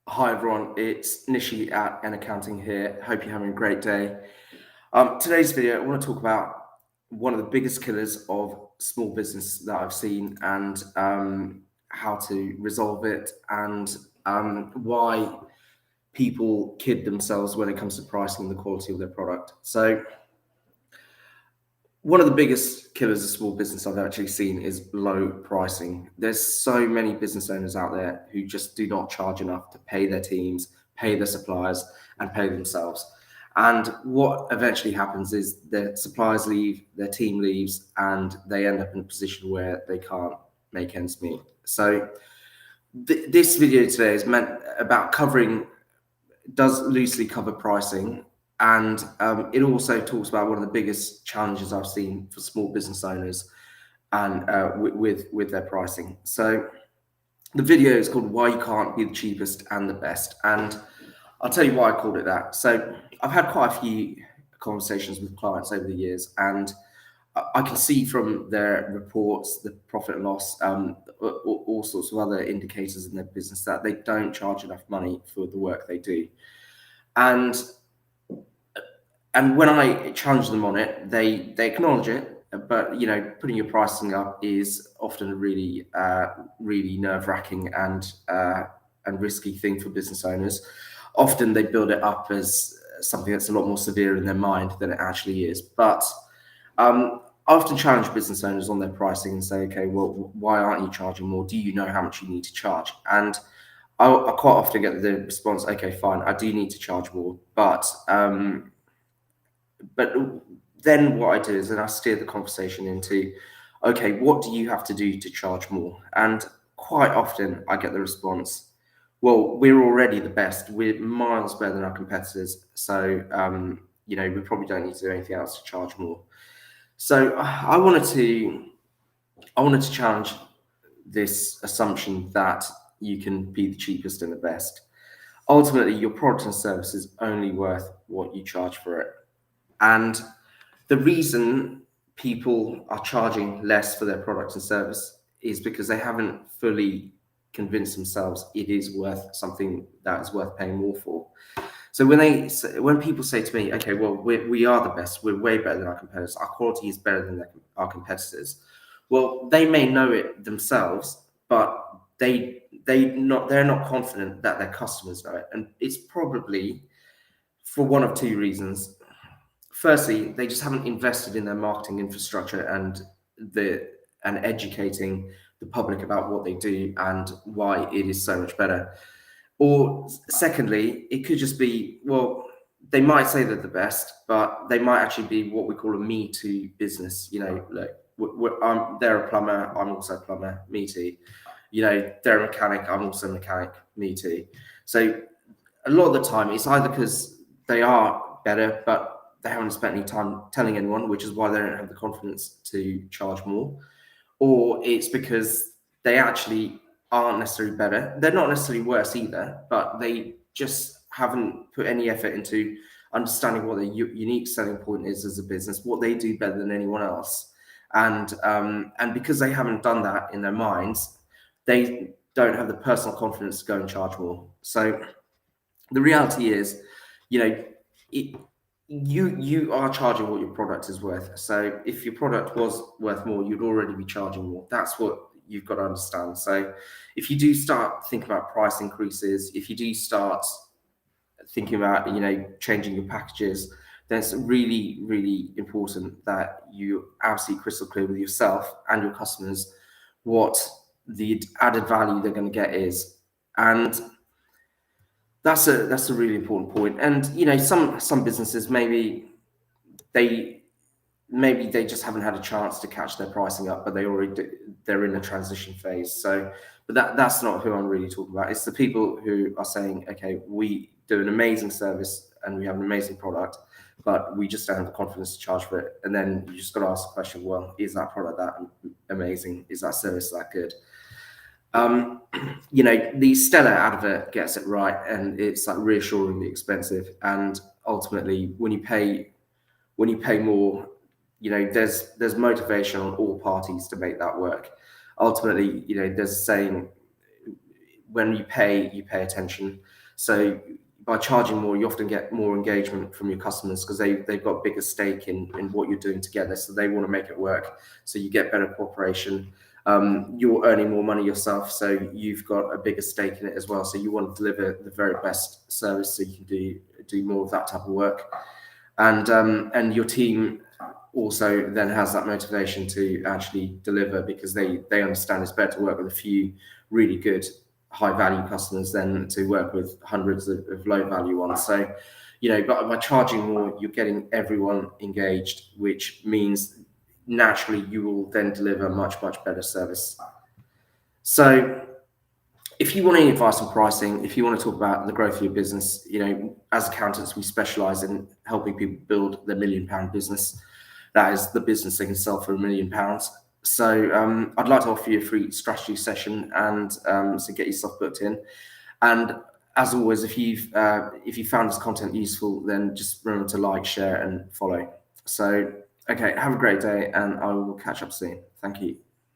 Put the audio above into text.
Hi everyone, it's Nishi at N Accounting here. Hope you're having a great day. Today's video, I want to talk about one of the biggest killers of small business that I've seen and how to resolve it and why people kid themselves when it comes to pricing and the quality of their product. So one of the biggest killers of small business I've actually seen is low pricing. There's so many business owners out there who just do not charge enough to pay their teams, pay their suppliers, and pay themselves. And what eventually happens is their suppliers leave, their team leaves, and they end up in a position where they can't make ends meet. So this video today is meant about does loosely cover pricing, and it also talks about one of the biggest challenges I've seen for small business owners and with their pricing. So the video is called "Why You Can't Be the Cheapest and the Best," and I'll tell you why I called it that. So I've had quite a few conversations with clients over the years, and I can see from their reports, the profit and loss, all sorts of other indicators in their business that they don't charge enough money for the work they do. And when I challenge them on it, they acknowledge it. But putting your pricing up is often a really nerve wracking and risky thing for business owners. Often they build it up as something that's a lot more severe in their mind than it actually is. But I often challenge business owners on their pricing and say, okay, well, why aren't you charging more? Do you know how much you need to charge? And I quite often get the response, okay, fine, I do need to charge more, but then what I do is then I steer the conversation into, okay, what do you have to do to charge more? And quite often I get the response, well, we're already the best. We're miles better than our competitors. So, we probably don't need to do anything else to charge more. So I wanted to challenge this assumption that you can be the cheapest and the best. Ultimately, your product and service is only worth what you charge for it. And the reason people are charging less for their product and service is because they haven't fully convinced themselves it is worth something that is worth paying more for. So when people say to me, okay, well, we are the best, we're way better than our competitors, our quality is better than our competitors. Well, they may know it themselves, but they're not confident that their customers know it, and it's probably for one of two reasons. Firstly, they just haven't invested in their marketing infrastructure and educating the public about what they do and why it is so much better. Or secondly, it could just be, well, they might say they're the best, but they might actually be what we call a me too business. They're a plumber, I'm also a plumber, me too. They're a mechanic, I'm also a mechanic, me too. So a lot of the time it's either because they are better, but they haven't spent any time telling anyone, which is why they don't have the confidence to charge more, or it's because they actually aren't necessarily better. They're not necessarily worse either, but they just haven't put any effort into understanding what their unique selling point is as a business, what they do better than anyone else. And because they haven't done that in their minds, they don't have the personal confidence to go and charge more. So the reality is, you are charging what your product is worth. So if your product was worth more, you'd already be charging more. That's what you've got to understand. So if you do start thinking about price increases, if you do start thinking about changing your packages, then it's really, really important that you absolutely crystal clear with yourself and your customers what the added value they're going to get is. And that's a really important point. And some businesses maybe they just haven't had a chance to catch their pricing up, but they're in a transition phase. So, but that's not who I'm really talking about. It's the people who are saying, okay, we do an amazing service and we have an amazing product, but we just don't have the confidence to charge for it. And then you just got to ask the question, well, is that product that amazing? Is that service that good? The Stella advert gets it right, and it's like reassuringly expensive. And ultimately, when you pay more, there's motivation on all parties to make that work. Ultimately, there's a saying, when you pay attention. So by charging more, you often get more engagement from your customers because they've got a bigger stake in what you're doing together. So they want to make it work. So you get better cooperation. You're earning more money yourself, so you've got a bigger stake in it as well. So you want to deliver the very best service so you can do more of that type of work. And your team also then has that motivation to actually deliver because they understand it's better to work with a few really good high value customers than to work with hundreds of low value ones. So, but by charging more, you're getting everyone engaged, which means naturally you will then deliver much better service. So if you want any advice on pricing, if you want to talk about the growth of your business, as accountants, we specialize in helping people build their £1 million business. That is the business they can sell for £1 million. So I'd like to offer you a free strategy session and so get yourself booked in. And as always, if you found this content useful, then just remember to like, share, and follow. So, okay, have a great day, and I will catch up soon. Thank you.